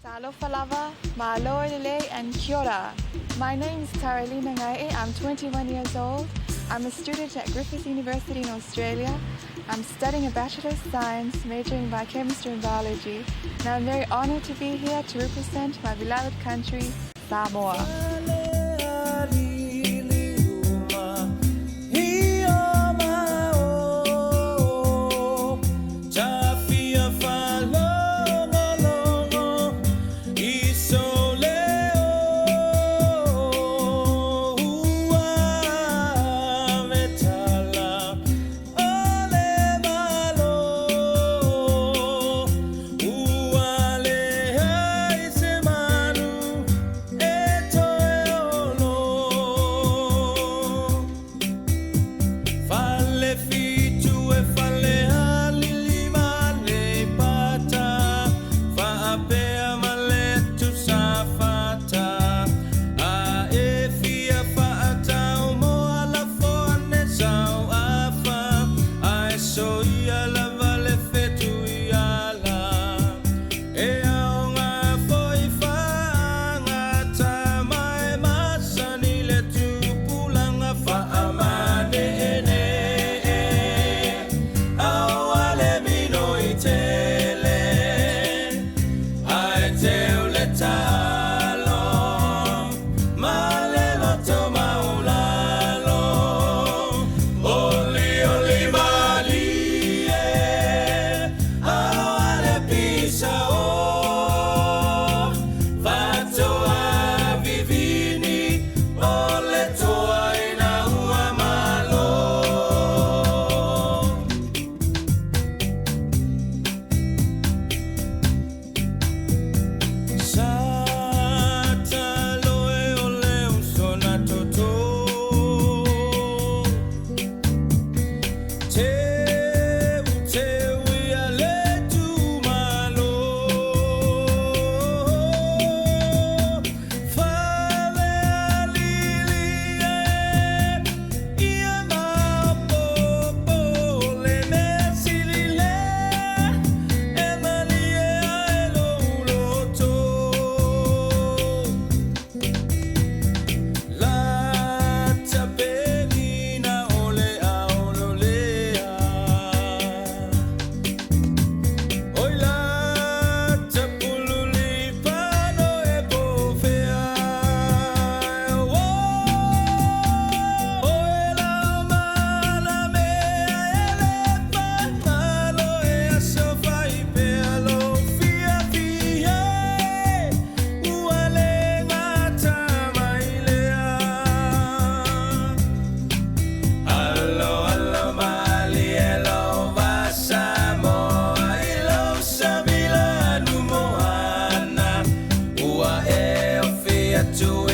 Talo falava, mahalo lele, and kia ora. My name is Taralina Gaee. I'm 21 years old. I'm a student at Griffith University in Australia. I'm studying a Bachelor of Science, majoring in biochemistry and biology. And I'm very honoured to be here to represent my beloved country, Samoa. To